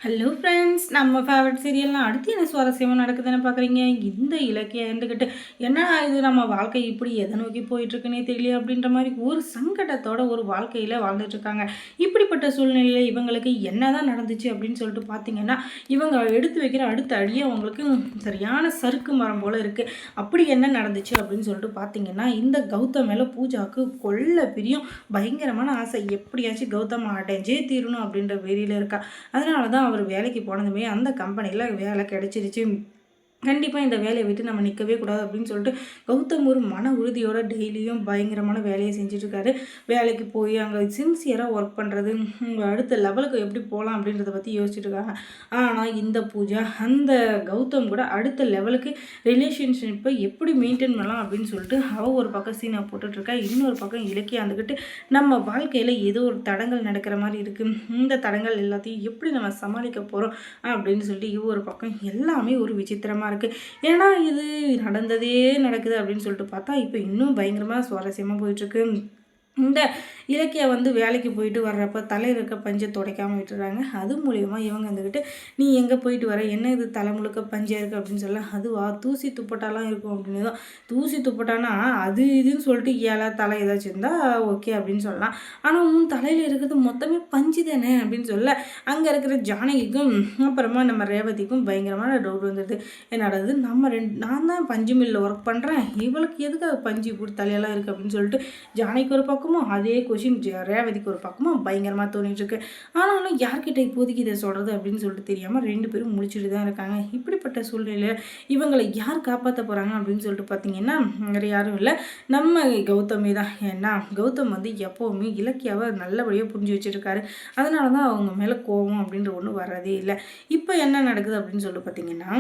Hello friends, நம்ம favourite சீரியல்லாம் அடுத்து என்ன சுவாரஸ்யமாக நடக்குதுன்னு பார்க்குறீங்க. இந்த இலக்கியம் இருந்துக்கிட்டு என்னடா இது நம்ம வாழ்க்கை இப்படி எதை நோக்கி போயிட்டுருக்குன்னே தெரியல அப்படின்ற மாதிரி ஒரு சங்கடத்தோட ஒரு வாழ்க்கையில் வாழ்ந்துட்டுருக்காங்க. இப்படிப்பட்ட சூழ்நிலையில் இவங்களுக்கு என்ன தான் நடந்துச்சு அப்படின்னு சொல்லிட்டு பார்த்தீங்கன்னா, இவங்க எடுத்து வைக்கிற அடுத்த அடியே அவங்களுக்கு சரியான சறுக்கு மரம் போல் இருக்குது. அப்படி என்ன நடந்துச்சு அப்படின்னு சொல்லிட்டு பார்த்தீங்கன்னா, இந்த கௌதம் மேலே பூஜாவுக்கு கொல்ல பிரியும் பயங்கரமான ஆசை. எப்படியாச்சும் கௌதம் அடைஞ்சே தீரணும் அப்படின்ற வெறியில் இருக்கா. அதனால தான் அவர் வேலைக்கு போனதுமே அந்த கம்பெனியில் வேலை கிடைச்சிருச்சு. கண்டிப்பாக இந்த வேலையை விட்டு நம்ம நிற்கவே கூடாது அப்படின்னு சொல்லிட்டு கௌதம் ஒரு மன உறுதியோட டெய்லியும் பயங்கரமான வேலையை செஞ்சிட்ருக்காரு. வேலைக்கு போய் அங்கே சின்சியராக ஒர்க் பண்ணுறது, அடுத்த லெவலுக்கு எப்படி போகலாம் அப்படின்றத பற்றி யோசிச்சுட்டு இருக்காங்க. ஆனால் இந்த பூஜா அந்த கௌதம் கூட அடுத்த லெவலுக்கு ரிலேஷன்ஷிப்பை எப்படி மெயின்டைன் பண்ணலாம் அப்படின்னு சொல்லிட்டு அவள் ஒரு பக்கம் சீனை போட்டுட்ருக்கா. இன்னொரு பக்கம் இலக்கியம் வந்துக்கிட்டு நம்ம வாழ்க்கையில் ஏதோ ஒரு தடங்கள் நடக்கிற மாதிரி இருக்குது, இந்த தடங்கள் எல்லாத்தையும் எப்படி நம்ம சமாளிக்க போகிறோம் அப்படின்னு சொல்லிட்டு ஒரு பக்கம் எல்லாமே ஒரு விசித்திரமாக இருக்குது. ஏன்னா இது நடந்ததே நடக்குது அப்படின்னு சொல்லிட்டு பார்த்தா இப்போ இன்னும் பயங்கரமாக சுவாரஸ்யமாக போயிட்டுருக்கு. இந்த இலக்கிய வேலைக்கு போயிட்டு வர்றப்ப தலையில் இருக்க பஞ்சை துடைக்காமல் விட்டுறாங்க. அது மூலயமா இவங்க வந்துக்கிட்டு நீ எங்கே போயிட்டு வர, என்ன இது தலை முழுக்க பஞ்சா இருக்குது அப்படின்னு சொல்ல, அதுவா தூசி துப்பட்டாலாம் இருக்கும் அப்படின்னு தான். தூசி துப்பட்டானா அது இதுன்னு சொல்லிட்டு ஏழை தலை ஏதாச்சும் இருந்தால் ஓகே அப்படின்னு சொல்லலாம். ஆனால் உன் தலையில் இருக்கிறது மொத்தமே பஞ்சு தானே அப்படின்னு சொல்ல, அங்கே இருக்கிற ஜானகிக்கும் அப்புறமா நம்ம ரேவதிக்கும் பயங்கரமான டவுட் வந்துடுது. என்னடாது நான் தான் பஞ்சு மில்லில் ஒர்க் பண்ணுறேன், இவளுக்கு எதுக்காக பஞ்சு இப்படி தலையெல்லாம் இருக்குது அப்படின்னு சொல்லிட்டு ஜானகிக்கு ஒரு பக்கமும் அதே கொஷின் ரேவதிக்கு ஒரு பக்கமும் பயங்கரமாக தோணிட்டுருக்கு. ஆனாலும் யார்கிட்ட இப்போதைக்கு இதை சொல்கிறது அப்படின்னு சொல்லிட்டு தெரியாமல் ரெண்டு பேரும் முடிச்சுட்டு தான் இருக்காங்க. இப்படிப்பட்ட சூழ்நிலையில் இவங்களை யார் காப்பாற்ற போகிறாங்க அப்படின்னு சொல்லிட்டு பார்த்தீங்கன்னா, வேறு யாரும் இல்லை, நம்ம கௌதமி தான். ஏன்னா கௌதம் எப்போவுமே இலக்கியாவை நல்லபடியாக புரிஞ்சு வச்சுருக்காரு. அதனால தான் அவங்க மேலே கோபம் அப்படின்ற ஒன்று வர்றதே இல்லை. இப்போ என்ன நடக்குது அப்படின்னு சொல்லிட்டு பார்த்தீங்கன்னா,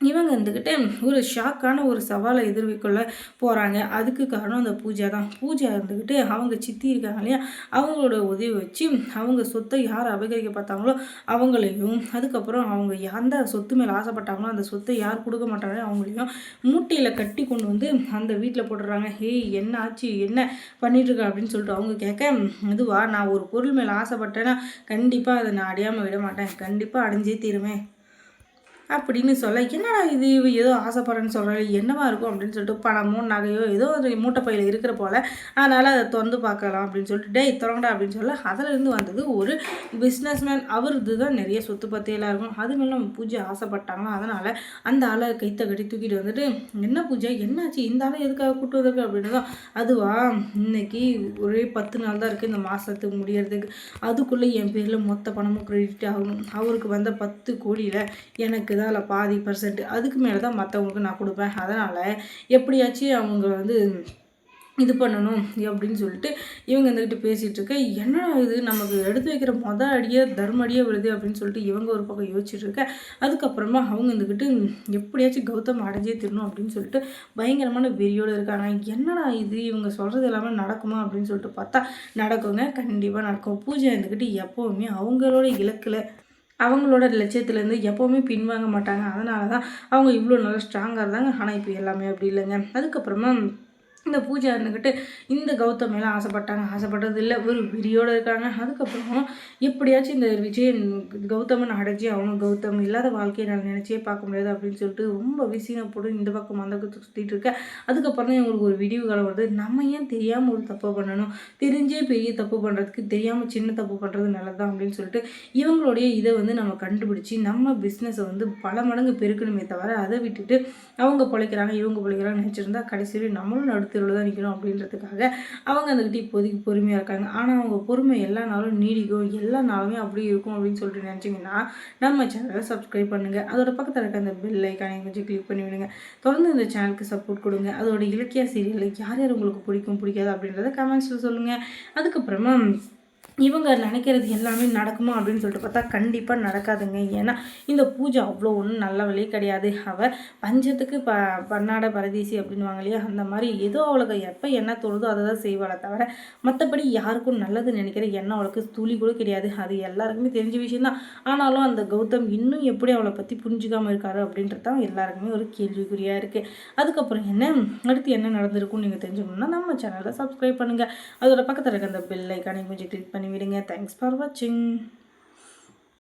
இவங்க வந்துக்கிட்டு ஒரு ஷாக்கான ஒரு சவாலை எதிர்கொள்ள போகிறாங்க. அதுக்கு காரணம் அந்த பூஜா தான். பூஜா இருந்துக்கிட்டு அவங்க சித்தி இருக்காங்க இல்லையா, அவங்களோட உதவி வச்சு அவங்க சொத்தை யார் அபகரிக்க பார்த்தாங்களோ அவங்களையும், அதுக்கப்புறம் அவங்க அந்த சொத்து மேலே ஆசைப்பட்டாங்களோ அந்த சொத்தை யார் கொடுக்க மாட்டாங்களோ அவங்களையும் மூட்டையில் கட்டி கொண்டு அந்த வீட்டில் போட்டுடுறாங்க. ஏய் என்ன ஆச்சு, என்ன பண்ணிட்டுருக்க அப்படின்னு சொல்லிட்டு அவங்க கேட்க, இதுவா நான் ஒரு பொருள் மேலே ஆசைப்பட்டேன்னா கண்டிப்பாக அதை நான் அடையாமல் விட மாட்டேன், கண்டிப்பாக அடைஞ்சே தீருவேன் அப்படின்னு சொல்ல, என்னடா இது ஏதோ ஆசைப்படுறேன்னு சொல்கிறாரு, என்னவா இருக்கும் அப்படின்னு சொல்லிட்டு பணமோ நகையோ ஏதோ ஒரு மூட்டைப்பையில் இருக்கிற போல், அதனால் அதை திறந்து பார்க்கலாம் அப்படின்னு சொல்லிட்டு டேய் திறங்கடா அப்படின்னு சொல்ல, அதிலேருந்து வந்தது ஒரு பிஸ்னஸ்மேன். அவருக்கு தான் நிறைய சொத்து பற்றியெல்லாம் இருக்கும். அதுமாரி நம்ம பூஜை ஆசைப்பட்டாங்க. அதனால் அந்த ஆளை கைத்தை கட்டி தூக்கிட்டு வந்துட்டு, என்ன பூஜை என்னாச்சு, இந்த ஆளை எதுக்காக கூட்டு வந்திருக்கு அப்படின்னு தான். அதுவா இன்னைக்கு ஒரே 10 நாள் தான் இருக்குது இந்த மாதத்துக்கு முடியறதுக்கு, அதுக்குள்ளே என் பேரில் மொத்த பணமும் கிரெடிட் ஆகணும். அவருக்கு வந்த 10 கோடியில் எனக்கு தான் அதில் பாதி % அதுக்கு மேலே தான் மற்றவங்களுக்கு நான் கொடுப்பேன். அதனால் எப்படியாச்சும் அவங்க இது பண்ணணும் அப்படின்னு சொல்லிட்டு இவங்க இருந்துக்கிட்டு பேசிகிட்டு இருக்க, என்ன இது நமக்கு எடுத்து வைக்கிற அடியே தர்ம அடியே விழுது அப்படின்னு சொல்லிட்டு இவங்க ஒரு பக்கம் யோசிச்சுட்டு இருக்க. அதுக்கப்புறமா அவங்க இருந்துக்கிட்டு எப்படியாச்சும் கௌதம் அடைஞ்சே திருணும் அப்படின்னு சொல்லிட்டு பயங்கரமான வெறியோடு இருக்காங்க. என்னடா இது இவங்க சொல்கிறது எல்லாமே நடக்குமா அப்படின்னு சொல்லிட்டு பார்த்தா நடக்குங்க, கண்டிப்பாக நடக்கும். பூஜை இருந்துக்கிட்டு எப்போவுமே அவங்களோட இலக்கில் அவங்களோட லட்சியத்துலேருந்து எப்போவுமே பின்வாங்க மாட்டாங்க. அதனால தான் அவங்க இவ்வளோ நல்லா ஸ்ட்ராங்காக இருந்தாங்க. ஆனால் இப்போ எல்லாமே அப்படி இல்லைங்க. அதுக்கப்புறமா இந்த பூஜா இருந்துக்கிட்டு இந்த கௌதம் மேலே ஆசைப்பட்டது இல்லை, ஒரு விரியோடு இருக்காங்க. அதுக்கப்புறம் எப்படியாச்சும் இந்த விஜயன் கௌதமன் அடைச்சி அவனும் கௌதம் இல்லாத வாழ்க்கையை நான் நினச்சே பார்க்க முடியாது அப்படின்னு சொல்லிட்டு ரொம்ப விசீனை போட்டு இந்த பக்கம் அந்த சுற்றிட்டு இருக்க. அதுக்கப்புறம் தான் இவங்களுக்கு ஒரு விடிவு காலம் வருது. நம்ம ஏன் தெரியாமல் ஒரு தப்பு பண்ணணும், தெரிஞ்சே பெரிய தப்பு பண்ணுறதுக்கு தெரியாமல் சின்ன தப்பு பண்ணுறது நல்லதான் அப்படின்னு சொல்லிட்டு இவங்களுடைய இதை நம்ம கண்டுபிடிச்சி நம்ம பிஸ்னஸை பல மடங்கு பெருக்கணுமே தவிர அதை விட்டுட்டு அவங்க பிழைக்கிறாங்க இவங்க பிழைக்கிறாங்க நினச்சிருந்தா கடைசியில் நம்மளும் தெருவில் தான் நிற்கணும் அப்படின்றதுக்காக அவங்க வந்துக்கிட்டு இப்போதைக்கு பொறுமையாக இருக்காங்க. ஆனால் அவங்க பொறுமை எல்லா நாளும் நீடிக்கும், எல்லா நாளுமே அப்படியே இருக்கும் அப்படின்னு சொல்லிட்டு நினச்சிங்கன்னா நம்ம சேனலை சப்ஸ்கிரைப் பண்ணுங்கள். அதோட பக்கத்தில் இருக்க அந்த பெல் ஐக்கானை கொஞ்சம் கிளிக் பண்ணி விடுங்க. தொடர்ந்து இந்த சேனலுக்கு சப்போர்ட் கொடுங்க. அதோட இலக்கிய சீரியலில் யார் யார் உங்களுக்கு பிடிக்கும் பிடிக்காது அப்படின்றத கமெண்ட்ஸில் சொல்லுங்கள். அதுக்கப்புறமா இவங்க நினைக்கிறது எல்லாமே நடக்குமா அப்படின்னு சொல்லிட்டு பார்த்தா கண்டிப்பாக நடக்காதுங்க. ஏன்னா இந்த பூஜை அவ்வளோ ஒன்றும் நல்ல வழியே கிடையாது. அவள் பஞ்சத்துக்கு பன்னாட பரதேசி அப்படின்வாங்க இல்லையா, அந்த மாதிரி ஏதோ அவளுக்கு எப்போ என்ன தோணுதோ அதை தான் செய்வாளை தவிர மற்றபடி யாருக்கும் நல்லது நினைக்கிற எண்ணம் அவளுக்கு துளி கூட கிடையாது. அது எல்லாருக்குமே தெரிஞ்ச விஷயந்தான். ஆனாலும் அந்த கௌதம் இன்னும் எப்படி அவளை பற்றி புரிஞ்சுக்காமல் இருக்காரு அப்படின்றது தான் எல்லாருக்குமே ஒரு கேள்விக்குறியாக இருக்குது. அதுக்கப்புறம் அடுத்து என்ன நடந்திருக்கும்னு நீங்கள் தெரிஞ்சுக்கணுன்னா நம்ம சேனலை சப்ஸ்கிரைப் பண்ணுங்கள். அதோட பக்கத்தில் இருக்க அந்த பெல் ஐக்கானை கொஞ்சம் கிளிக் பண்ணி விடுங்க. தேங்க்ஸ் ஃபார் வாட்சிங்.